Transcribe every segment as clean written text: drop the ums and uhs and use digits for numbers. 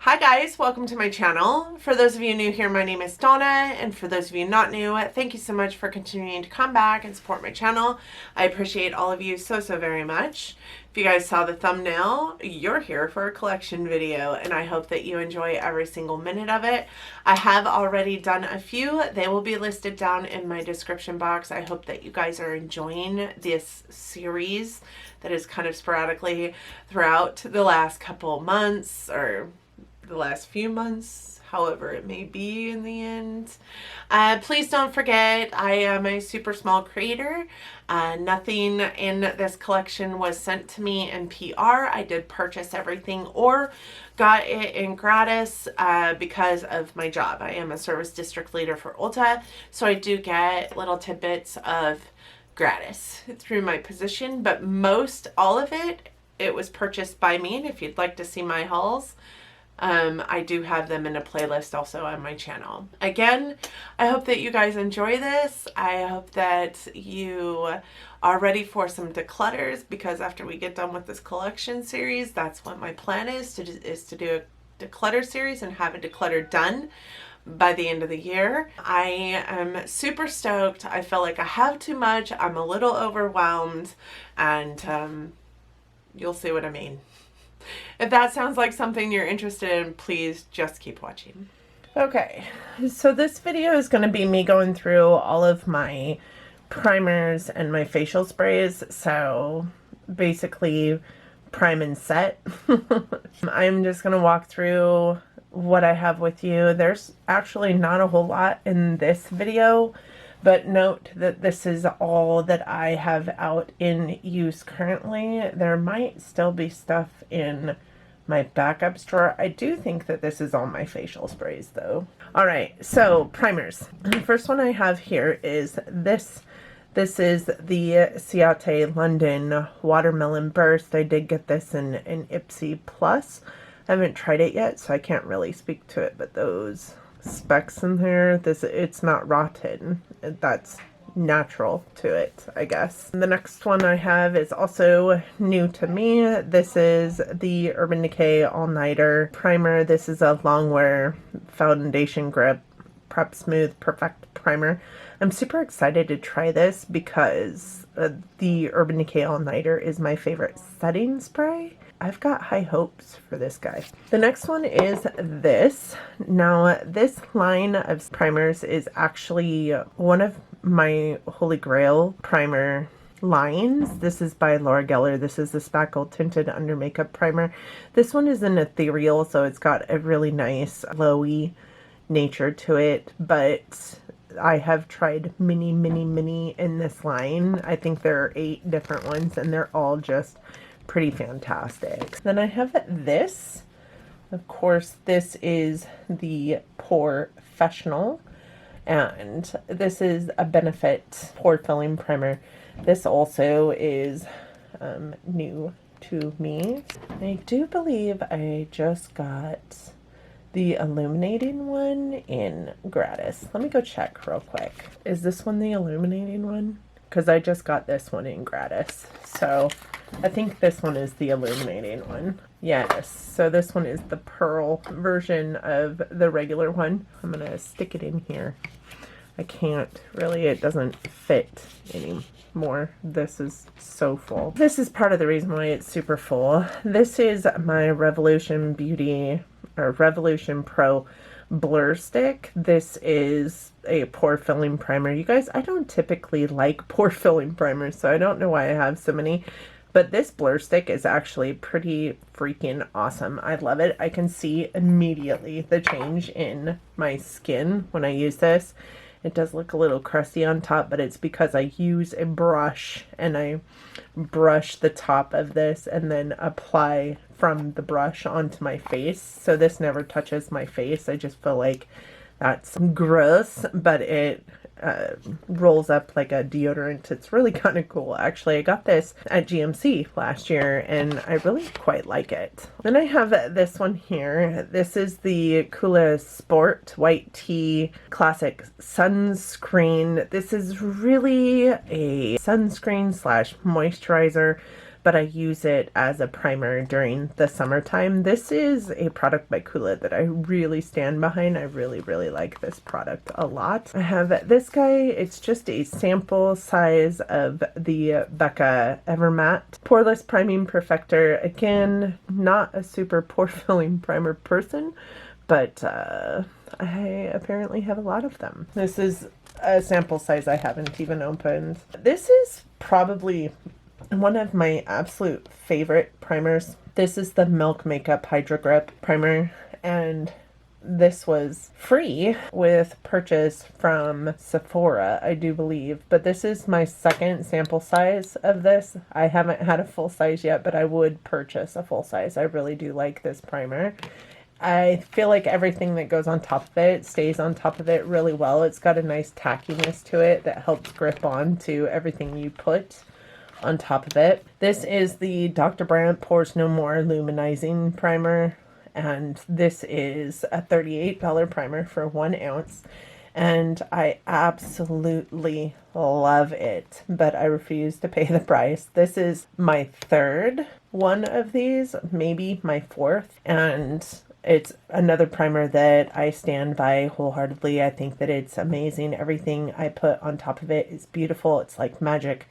Hi guys, welcome to my channel. For those of you new here, my name is Donna, and for those of you not new, thank you so much for continuing to come back and support my channel. I appreciate all of you so very much. If you guys saw the thumbnail, you're here for a collection video, and I hope that you enjoy every single minute of it. I have already done a few. They will be listed down in my description box. I hope that you guys are enjoying this series that is kind of sporadically throughout the last couple months, or the last few months, however it may be in the end. Please don't forget, I am a super small creator. Nothing in this collection was sent to me in PR. I did purchase everything or got it in gratis because of my job. I am a service district leader for Ulta, so I do get little tidbits of gratis through my position, but all of it was purchased by me. And if you'd like to see my hauls, I do have them in a playlist also on my channel. Again, I hope that you guys enjoy this. I hope that you are ready for some declutters, because after we get done with this collection series, that's what my plan is to do a declutter series and have a declutter done by the end of the year. I am super stoked. I feel like I have too much. I'm a little overwhelmed, and you'll see what I mean. If that sounds like something you're interested in, please just keep watching. Okay, so this video is going to be me going through all of my primers and my facial sprays. So basically prime and set. I'm just going to walk through what I have with you. There's actually not a whole lot in this video, but note that this is all that I have out in use currently. There might still be stuff in my backup drawer. I do think that this is all my facial sprays though. All right, so primers. The first one I have here is this. This is the Ciate London Watermelon Burst. I did get this in Ipsy Plus. I haven't tried it yet, so I can't really speak to it, but those specks in there, it's not rotten. That's natural to it, I guess. The next one I have is also new to me. This is the Urban Decay All Nighter Primer. This is a longwear foundation grip prep smooth perfect primer. I'm super excited to try this because the Urban Decay All Nighter is my favorite setting spray. I've got high hopes for this guy. The next one is this. Now, this line of primers is actually one of my Holy Grail primer lines. This is by Laura Geller. This is the Spackle Tinted Under Makeup Primer. This one is an ethereal, so it's got a really nice glowy nature to it, but I have tried many in this line. I think there are 8 different ones, and they're all just pretty fantastic. Then I have this. Of course, this is the Professional, and this is a Benefit Pore Filling Primer. This also is new to me. I do believe I just got the illuminating one in gratis. Let me go check real quick. Is this one the illuminating one? Because I just got this one in gratis. So I think this one is the illuminating one. Yes, so this one is the pearl version of the regular one. I'm going to stick it in here. I can't really, it doesn't fit anymore. This is so full. This is part of the reason why it's super full. This is my Revolution Beauty, or Revolution Pro Blur Stick. This is a pore filling primer. You guys, I don't typically like pore filling primers, so I don't know why I have so many, but this Blur Stick is actually pretty freaking awesome. I love it. I can see immediately the change in my skin when I use this. It does look a little crusty on top, but it's because I use a brush and I brush the top of this and then apply from the brush onto my face. So this never touches my face. I just feel like that's gross, but it rolls up like a deodorant. It's really kind of cool. Actually, I got this at GMC last year and I really quite like it. Then I have this one here. This is the Kula Sport White Tea Classic Sunscreen. This is really a sunscreen slash moisturizer, but I use it as a primer during the summertime. This is a product by Kula that I really stand behind. I really, really like this product a lot. I have this guy. It's just a sample size of the Becca Evermatte Poreless Priming Perfector. Again, not a super pore filling primer person, but I apparently have a lot of them. This is a sample size I haven't even opened. This is probably one of my absolute favorite primers. This is the Milk Makeup Hydro Grip primer, and this was free with purchase from Sephora, I do believe. But this is my second sample size of this. I haven't had a full size yet, but I would purchase a full size. I really do like this primer. I feel like everything that goes on top of it stays on top of it really well. It's got a nice tackiness to it that helps grip on to everything you put on top of it. This is the Dr. Brandt Pores No More Luminizing Primer, and this is a $38 primer for 1 ounce, and I absolutely love it, but I refuse to pay the price. This is my third one of these, maybe my fourth, and it's another primer that I stand by wholeheartedly. I think that it's amazing. Everything I put on top of it is beautiful. It's like magic.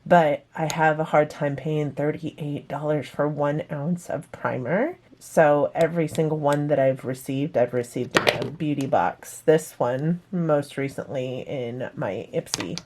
But I have a hard time paying $38 for 1 ounce of primer. So every single one that I've received in a beauty box. This one most recently in my Ipsy.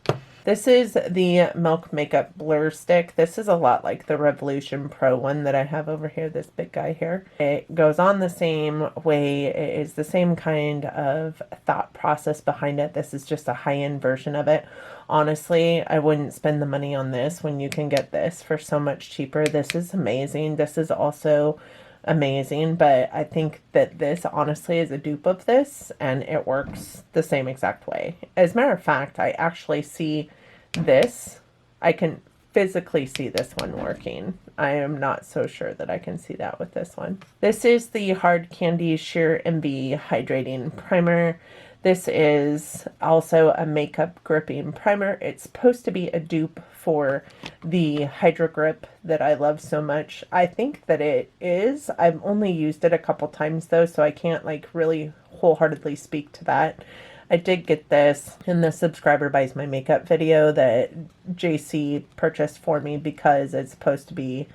This is the Milk Makeup Blur Stick. This is a lot like the Revolution Pro one that I have over here, this big guy here. It goes on the same way. It is the same kind of thought process behind it. This is just a high-end version of it. Honestly, I wouldn't spend the money on this when you can get this for so much cheaper. This is amazing. This is also amazing, but I think that this honestly is a dupe of this, and it works the same exact way. As a matter of fact, I actually see this. I can physically see this one working. I am not so sure that I can see that with this one. This is the Hard Candy Sheer MB Hydrating Primer. This is also a makeup gripping primer. It's supposed to be a dupe for the Hydro Grip that I love so much. I think that it is. I've only used it a couple times though, so I can't like really wholeheartedly speak to that. I did get this in the subscriber buys my makeup video that JC purchased for me because it's supposed to be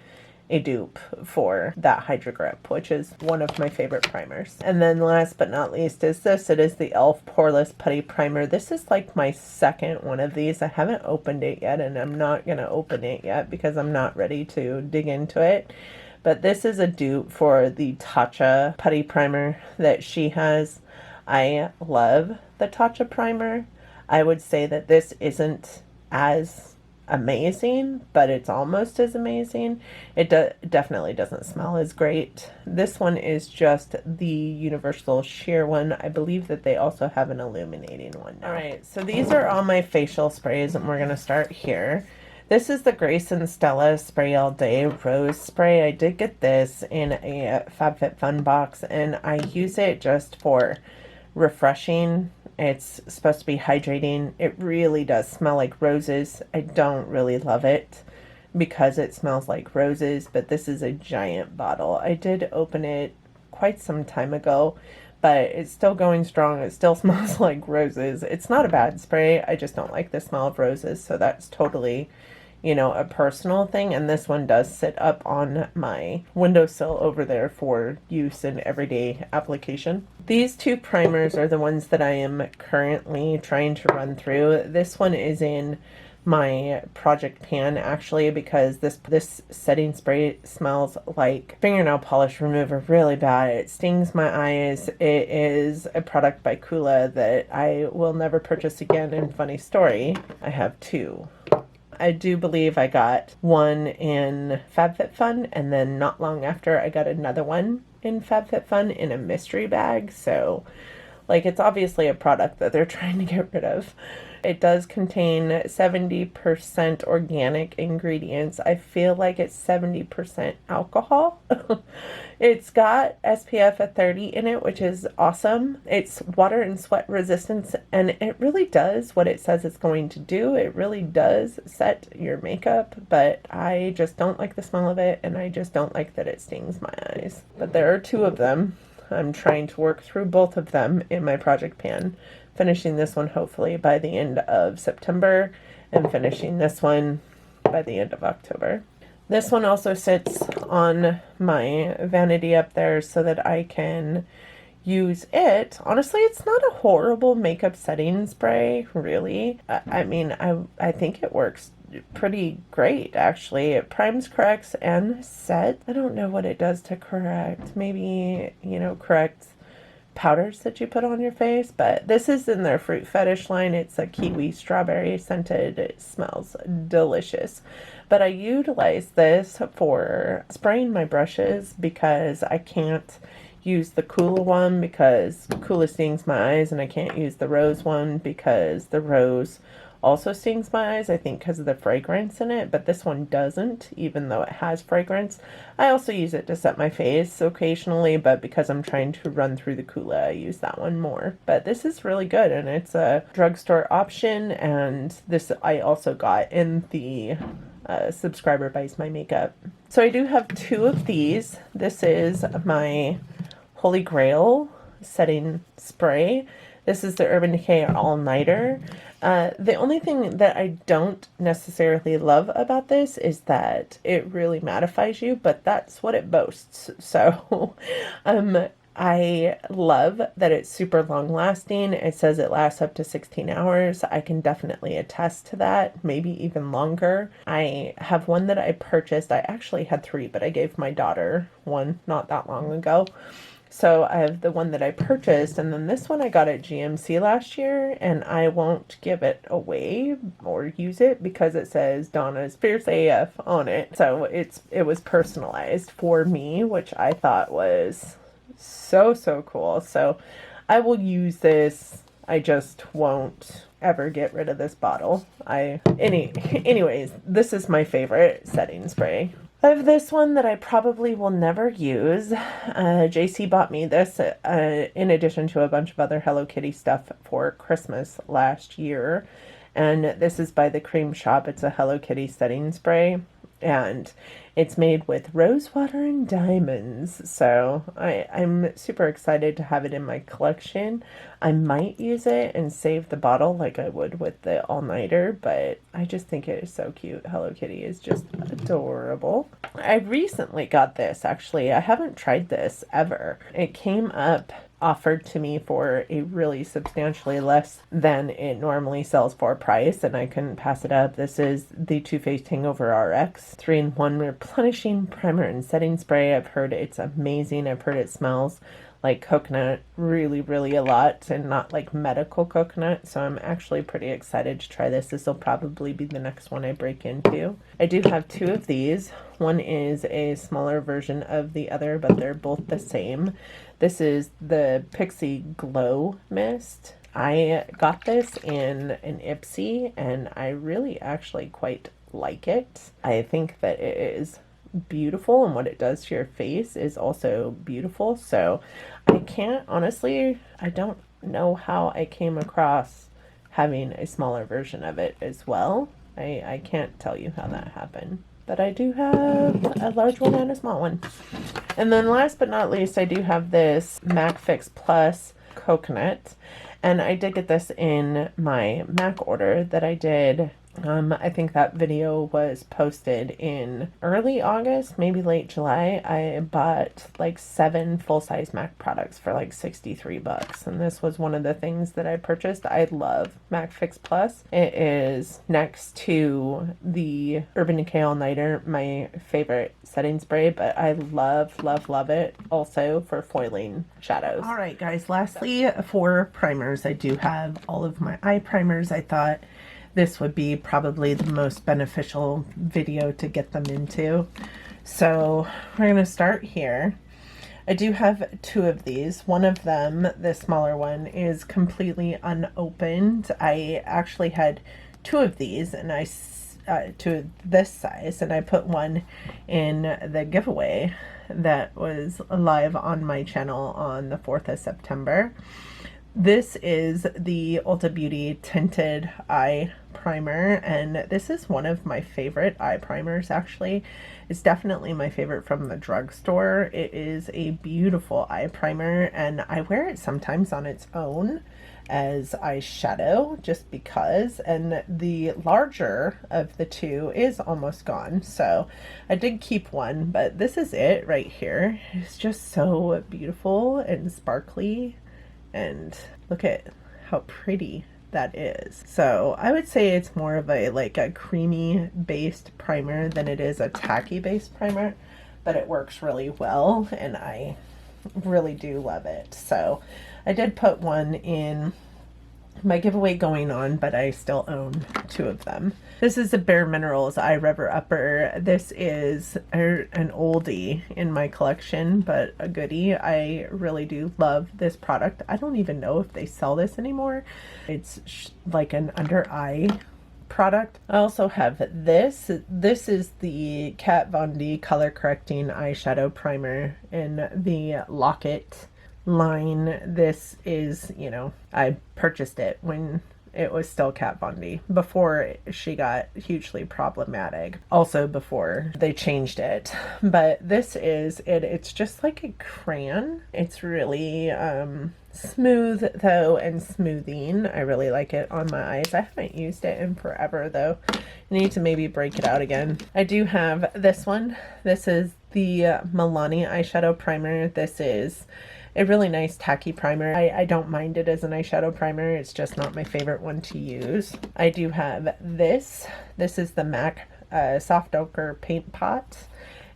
a dupe for that Hydro Grip, which is one of my favorite primers. And then last but not least is this. It is the e.l.f. Poreless Putty Primer. This is like my second one of these. I haven't opened it yet, and I'm not going to open it yet because I'm not ready to dig into it. But this is a dupe for the Tatcha Putty Primer that she has. I love the Tatcha primer. I would say that this isn't as amazing, but it's almost as amazing. It definitely doesn't smell as great. This one is just the universal sheer one. I believe that they also have an illuminating one now. All right, so these are all my facial sprays, and we're going to start here. This is the Grace and Stella Spray All Day Rose Spray. I did get this in a FabFitFun box, and I use it just for refreshing. It's supposed to be hydrating. It really does smell like roses. I don't really love it because it smells like roses, but this is a giant bottle. I did open it quite some time ago, but it's still going strong. It still smells like roses. It's not a bad spray. I just don't like the smell of roses, so that's totally, you know, a personal thing. And this one does sit up on my windowsill over there for use in everyday application. These two primers are the ones that I am currently trying to run through. This one is in my project pan actually because this setting spray smells like fingernail polish remover really bad. It stings my eyes. It is a product by Kula that I will never purchase again. And funny story, I have two. I do believe I got one in FabFitFun, and then not long after I got another one in FabFitFun in a mystery bag. So, like, it's obviously a product that they're trying to get rid of. It does contain 70% organic ingredients. I feel like it's 70% alcohol. It's got SPF at 30 in it, which is awesome. It's water and sweat resistance, and it really does what it says it's going to do. It really does set your makeup, but I just don't like the smell of it, and I just don't like that it stings my eyes. But there are two of them. I'm trying to work through both of them in my project pan, finishing this one hopefully by the end of September, and finishing this one by the end of October. This one also sits on my vanity up there so that I can use it. Honestly, it's not a horrible makeup setting spray, really. I mean, I think it works pretty great, actually. It primes, corrects, and sets. I don't know what it does to correct. Maybe, you know, correct powders that you put on your face, but this is in their fruit fetish line. It's a kiwi strawberry scented. It smells delicious, but I utilize this for spraying my brushes because I can't use the Kula one because Kula stings my eyes, and I can't use the Rose one because the Rose also stings my eyes, I think because of the fragrance in it, but this one doesn't, even though it has fragrance. I also use it to set my face occasionally, but because I'm trying to run through the Kula, I use that one more. But this is really good, and it's a drugstore option, and this I also got in the Subscriber Buys My Makeup. So I do have two of these. This is my Holy Grail setting spray. This is the Urban Decay All Nighter. The only thing that I don't necessarily love about this is that it really mattifies you, but that's what it boasts. So I love that it's super long lasting. It says it lasts up to 16 hours. I can definitely attest to that, maybe even longer. I have one that I purchased. I actually had three, but I gave my daughter one not that long ago. So I have the one that I purchased, and then this one I got at GMC last year, and I won't give it away or use it because it says Donna's Fierce AF on it. So it was personalized for me, which I thought was so cool. So I will use this. I just won't ever get rid of this bottle. Anyways, this is my favorite setting spray. I have this one that I probably will never use. JC bought me this in addition to a bunch of other Hello Kitty stuff for Christmas last year. And this is by the Cream Shop. It's a Hello Kitty setting spray. And it's made with rose water and diamonds. So I'm super excited to have it in my collection. I might use it and save the bottle like I would with the all-nighter, but I just think it is so cute. Hello Kitty is just adorable. I recently got this, actually. I haven't tried this ever. It came up offered to me for a really substantially less than it normally sells for price, and I couldn't pass it up. This is the Too Faced Hangover RX 3-in-1 replenishing primer and setting spray. I've heard it's amazing. I've heard it smells like coconut really a lot, and not like medical coconut, so I'm actually pretty excited to try this. This will probably be the next one I break into. I do have two of these. One is a smaller version of the other, but they're both the same. This is the Pixie Glow Mist. I got this in an Ipsy, and I really actually quite like it. I think that it is beautiful, and what it does to your face is also beautiful. So I can't, honestly, I don't know how I came across having a smaller version of it as well. I can't tell you how that happened. But I do have a large one and a small one. And then last but not least, I do have this MAC Fix Plus Coconut. And I did get this in my MAC order that I did. I think that video was posted in early August, maybe late July. I bought like 7 full-size MAC products for like $63, and this was one of the things that I purchased. I love MAC Fix Plus. It is next to the Urban Decay All Nighter, my favorite setting spray, but I love it also for foiling shadows. All right, guys, lastly, for primers, I do have all of my eye primers. I thought this would be probably the most beneficial video to get them into. So we're going to start here. I do have two of these. One of them, the smaller one, is completely unopened. I actually had two of these, and to this size, and I put one in the giveaway that was live on my channel on the 4th of September. This is the Ulta Beauty Tinted Eye Primer, and this is one of my favorite eye primers, actually. It's definitely my favorite from the drugstore. It is a beautiful eye primer, and I wear it sometimes on its own as eyeshadow just because, and the larger of the two is almost gone, so I did keep one, but this is it right here. It's just so beautiful and sparkly, and look at how pretty that is. So I would say it's more of a like a creamy based primer than it is a tacky based primer, but it works really well and I really do love it. So I did put one in my giveaway going on, but I still own two of them. This is the Bare Minerals Eye Rubber Upper. This is an oldie in my collection, but a goodie. I really do love this product. I don't even know if they sell this anymore. It's like an under eye product. I also have this. This is the Kat Von D Color Correcting Eyeshadow Primer in the Locket line. This is, you know, I purchased it when it was still Kat Von D, before she got hugely problematic, also before they changed it. But this is it. It's just like a crayon. It's really smooth though, and smoothing. I really like it on my eyes. I haven't used it in forever though. I need to maybe break it out again. I do have this one. This is the Milani eyeshadow primer. This is a really nice tacky primer. I don't mind it as an eyeshadow primer. It's just not my favorite one to use. I do have this. This is the MAC Soft Ochre Paint Pot.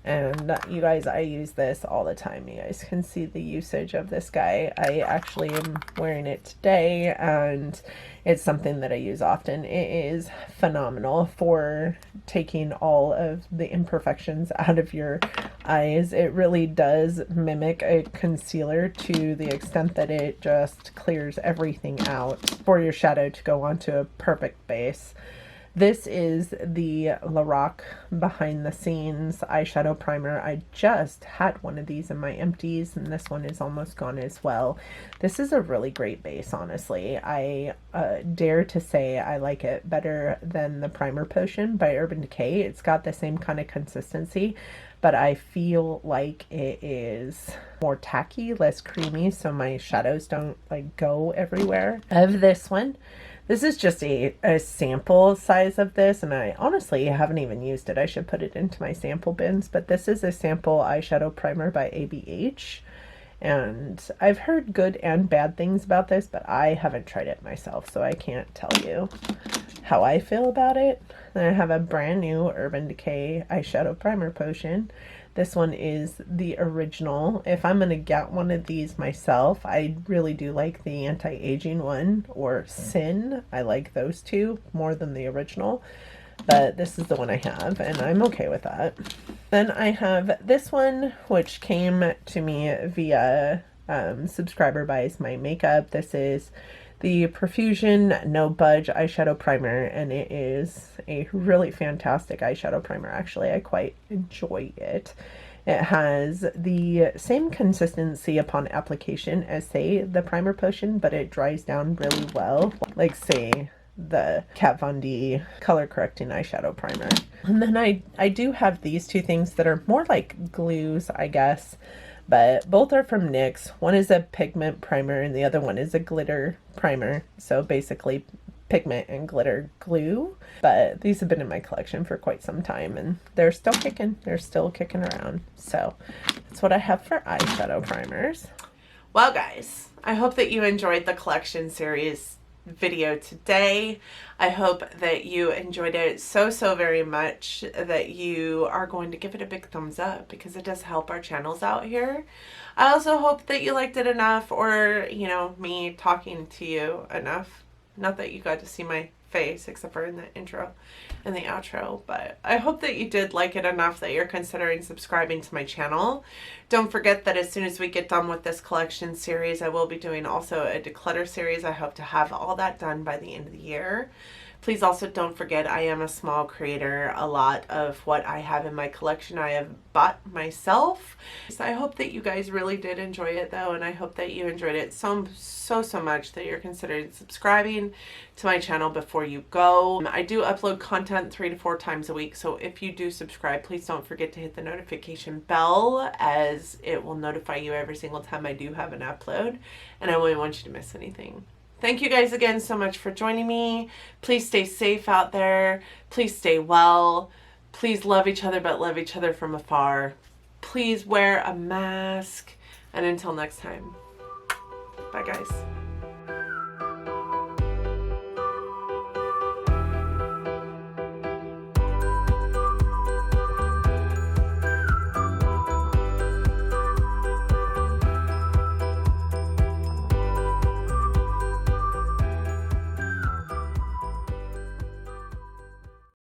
And you guys, I use this all the time. You guys can see the usage of this guy. I actually am wearing it today, and it's something that I use often. It is phenomenal for taking all of the imperfections out of your eyes. It really does mimic a concealer to the extent that it just clears everything out for your shadow to go onto a perfect base. This is the Lorac Behind the Scenes eyeshadow primer. I just had one of these in my empties, and this one is almost gone as well. This is a really great base, honestly. I dare to say I like it better than the Primer Potion by Urban Decay. It's got the same kind of consistency, but I feel like it is more tacky, less creamy, so my shadows don't like go everywhere. Of this one, this is just a sample size of this, and I honestly haven't even used it. I should put it into my sample bins, but this is a sample eyeshadow primer by ABH, and I've heard good and bad things about this, but I haven't tried it myself, so I can't tell you how I feel about it. Then I have a brand new Urban Decay eyeshadow primer potion. This one is the original. If I'm going to get one of these myself, I really do like the anti-aging one, or Sin. I like those two more than the original, but this is the one I have, and I'm okay with that. Then I have this one, which came to me via subscriber buys my makeup. This is the Profusion No Budge eyeshadow primer, and it is a really fantastic eyeshadow primer. Actually, I quite enjoy it. It has the same consistency upon application as, say, the Primer Potion, but it dries down really well, like, say, the Kat Von D Color Correcting Eyeshadow Primer. And then I do have these two things that are more like glues, I guess, but both are from NYX. One is a pigment primer and the other one is a glitter primer. So basically pigment and glitter glue. But these have been in my collection for quite some time and they're still kicking. They're still kicking around. So that's what I have for eyeshadow primers. Well, guys, I hope that you enjoyed the collection series video today. I hope that you enjoyed it so very much, that you are going to give it a big thumbs up because it does help our channels out here. I also hope that you liked it enough, or you know, me talking to you enough, not that you got to see my face, except for in the intro and the outro. But I hope that you did like it enough that you're considering subscribing to my channel. Don't forget that as soon as we get done with this collection series, I will be doing also a declutter series. I hope to have all that done by the end of the year. Please also don't forget I am a small creator. A lot of what I have in my collection I have bought myself. So I hope that you guys really did enjoy it though, and I hope that you enjoyed it so much that you're considering subscribing to my channel before you go. I do upload content 3 to 4 times a week, so if you do subscribe, please don't forget to hit the notification bell, as it will notify you every single time I do have an upload, and I won't want you to miss anything. Thank you guys again so much for joining me. Please stay safe out there. Please stay well. Please love each other, but love each other from afar. Please wear a mask. And until next time, bye guys.